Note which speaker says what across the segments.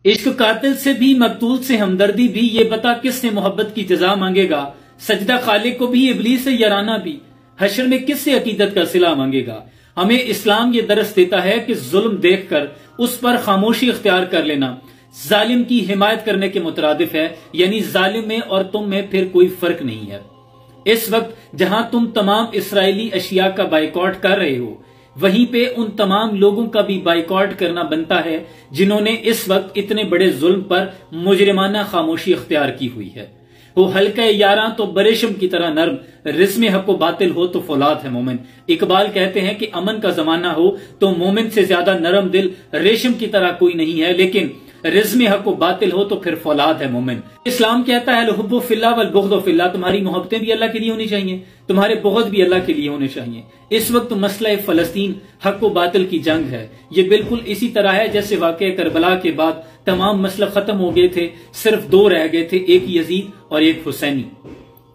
Speaker 1: इश्क कातिल से भी मकतूल से हमदर्दी भी, ये बता किससे मोहब्बत की जजा मांगेगा। सजदा खालिक को भी इबलीस से याराना भी, हशर में किससे अकीदत का सिला मांगेगा। हमें इस्लाम ये दरस देता है कि जुल्म देखकर उस पर खामोशी इख्तियार कर लेना जालिम की हिमायत करने के मुतरादिफ है, यानी जालिम में और तुम में फिर कोई फर्क नहीं है। इस वक्त जहां तुम तमाम इसराइली अशिया का बाइकॉट कर रहे हो, वहीं पे उन तमाम लोगों का भी बाइकॉट करना बनता है जिन्होंने इस वक्त इतने बड़े जुल्म पर मुजरिमाना खामोशी इख्तियार की हुई है। वो हल्का यारा तो बरेशम की तरह नर्म, रिज़्म हक व बातिल हो तो फौलाद है मोमिन। इकबाल कहते हैं कि अमन का जमाना हो तो मोमिन से ज्यादा नरम दिल रेशम की तरह कोई नहीं है, लेकिन रिज़्म हक व बातिल हो तो फिर फौलाद है मोमिन। इस्लाम कहता है लहुब्बु फिल्लाह वल बुग़्दु फिल्लाह, तुम्हारी मोहब्बतें भी अल्लाह के लिए होनी चाहिए, तुम्हारे बुग़्द भी अल्लाह के लिए होने चाहिए। इस वक्त मसला फलस्तीन हक व बातिल की जंग है। ये बिल्कुल इसी तरह है जैसे वाक़या करबला के बाद तमाम मसले खत्म हो गए थे, सिर्फ दो रह गए थे, एक यजीद और एक हुसैनी।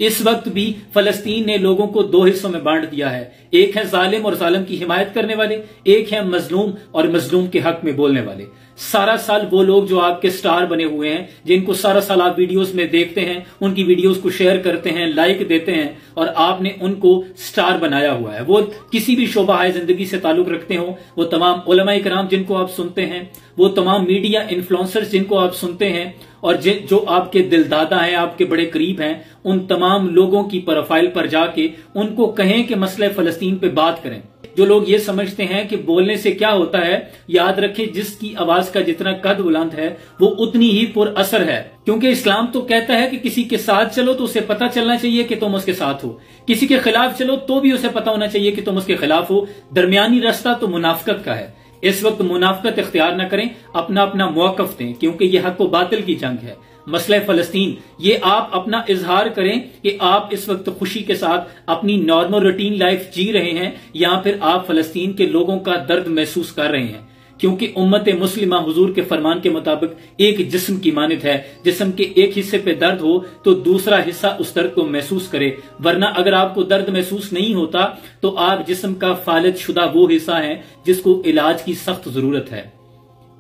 Speaker 1: इस वक्त भी फलस्तीन ने लोगों को दो हिस्सों में बांट दिया है, एक है जालिम और जालिम की हिमायत करने वाले, एक है मजलूम और मजलूम के हक में बोलने वाले। सारा साल वो लोग जो आपके स्टार बने हुए हैं, जिनको सारा साल आप वीडियोस में देखते हैं, उनकी वीडियोस को शेयर करते हैं, लाइक देते हैं और आपने उनको स्टार बनाया हुआ है। वो किसी भी शोबा है जिंदगी से ताल्लुक रखते हो, वो तमाम उलमा इकराम जिनको आप सुनते हैं, वो तमाम मीडिया इन्फ्लुएंसर्स जिनको आप सुनते हैं और जो आपके दिलदादा हैं, आपके बड़े करीब हैं, उन तमाम लोगों की प्रोफाइल पर जाके उनको कहें कि मसले फलस्तीन पे बात करें। जो लोग ये समझते हैं कि बोलने से क्या होता है, याद रखें जिसकी आवाज का जितना कद बुलंद है वो उतनी ही पुर असर है। क्योंकि इस्लाम तो कहता है कि किसी के साथ चलो तो उसे पता चलना चाहिए कि तुम उसके साथ हो, किसी के खिलाफ चलो तो भी उसे पता होना चाहिए कि तुम उसके खिलाफ हो। दरमियानी रास्ता तो मुनाफकत का है। इस वक्त मुनाफकत इख्तियार न करें, अपना अपना मौकफ दें, क्योंकि यह हक व बातिल की जंग है। मसला फलस्तीन ये आप अपना इजहार करें कि आप इस वक्त खुशी के साथ अपनी नॉर्मल रूटीन लाइफ जी रहे हैं या फिर आप फलस्तीन के लोगों का दर्द महसूस कर रहे हैं। क्योंकि उम्मत मुस्लिमा हुजूर के फरमान के मुताबिक एक जिस्म की मानित है, जिस्म के एक हिस्से पे दर्द हो तो दूसरा हिस्सा उस दर्द को महसूस करे, वरना अगर आपको दर्द महसूस नहीं होता तो आप जिस्म का फालिज शुदा वो हिस्सा है जिसको इलाज की सख्त जरूरत है।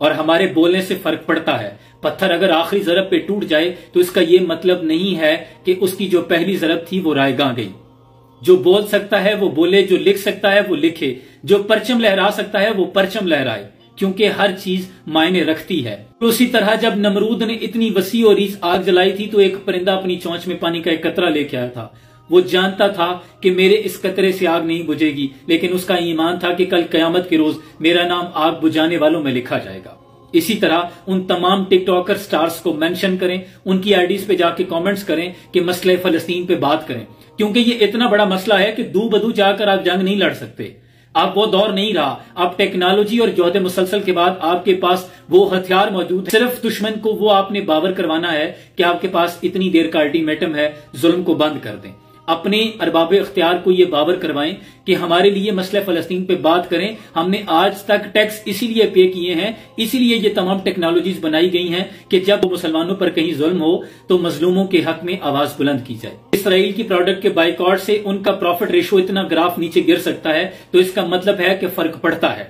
Speaker 1: और हमारे बोलने से फर्क पड़ता है। पत्थर अगर आखिरी जरब पे टूट जाए तो इसका यह मतलब नहीं है कि उसकी जो पहली जरब थी वो रायगां गई। जो बोल सकता है वो बोले, जो लिख सकता है वो लिखे, जो परचम लहरा सकता है वो परचम लहराए, क्योंकि हर चीज मायने रखती है। तो उसी तरह जब नमरूद ने इतनी वसी और रीस आग जलाई थी तो एक परिंदा अपनी चोंच में पानी का एक कतरा लेके आया था। वो जानता था कि मेरे इस कतरे से आग नहीं बुझेगी, लेकिन उसका ईमान था कि कल कयामत के रोज मेरा नाम आग बुझाने वालों में लिखा जाएगा। इसी तरह उन तमाम टिकटॉकर स्टार्स को मेंशन करें, उनकी आईडीज पे जाके कमेंट्स करें कि मसले फलस्तीन पे बात करें, क्योंकि ये इतना बड़ा मसला है कि दू बदू जाकर आप जंग नहीं लड़ सकते। अब वो दौर नहीं रहा। अब टेक्नोलॉजी और जोहद मुसलसल के बाद आपके पास वो हथियार मौजूद है। सिर्फ दुश्मन को वो आपने बावर करवाना है कि आपके पास इतनी देर का अल्टीमेटम है, जुल्म को बंद कर दें। अपने अरबाब इख्तियार को ये बावर करवाएं कि हमारे लिए मसले फलस्तीन पे बात करें। हमने आज तक टैक्स इसीलिए पे किए हैं, इसीलिए ये तमाम टेक्नोलॉजीज बनाई गई हैं कि जब मुसलमानों पर कहीं जुल्म हो तो मजलूमों के हक में आवाज बुलंद की जाए। इसराइल की प्रोडक्ट के बाइकॉट से उनका प्रॉफिट रेशो इतना ग्राफ नीचे गिर सकता है, तो इसका मतलब है कि फर्क पड़ता है।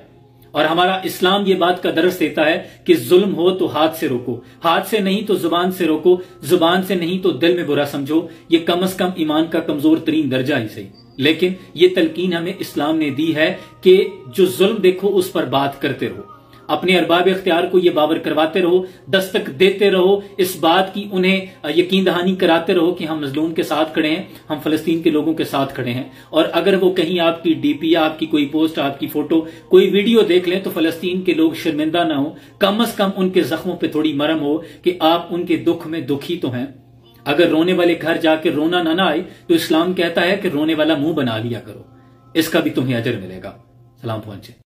Speaker 1: और हमारा इस्लाम ये बात का दरस देता है कि जुल्म हो तो हाथ से रोको, हाथ से नहीं तो जुबान से रोको, जुबान से नहीं तो दिल में बुरा समझो। ये कम से कम ईमान का कमजोर तरीन दर्जा ही सही, लेकिन ये तलकीन हमें इस्लाम ने दी है कि जो जुल्म देखो उस पर बात करते रहो, अपने अरबाब इख्तियार को ये बावर करवाते रहो, दस्तक देते रहो, इस बात की उन्हें यकीन दहानी कराते रहो कि हम मजलूम के साथ खड़े हैं, हम फलस्तीन के लोगों के साथ खड़े हैं। और अगर वो कहीं आपकी डीपी, आपकी कोई पोस्ट, आपकी फोटो, कोई वीडियो देख लें तो फलस्तीन के लोग शर्मिंदा ना हो, कम से कम उनके जख्मों पे थोड़ी मरहम हो कि आप उनके दुख में दुखी तो हैं। अगर रोने वाले घर जाके रोना ना आए तो इस्लाम कहता है कि रोने वाला मुंह बना लिया करो, इसका भी तुम्हें अजर मिलेगा। सलाम पहुंचे।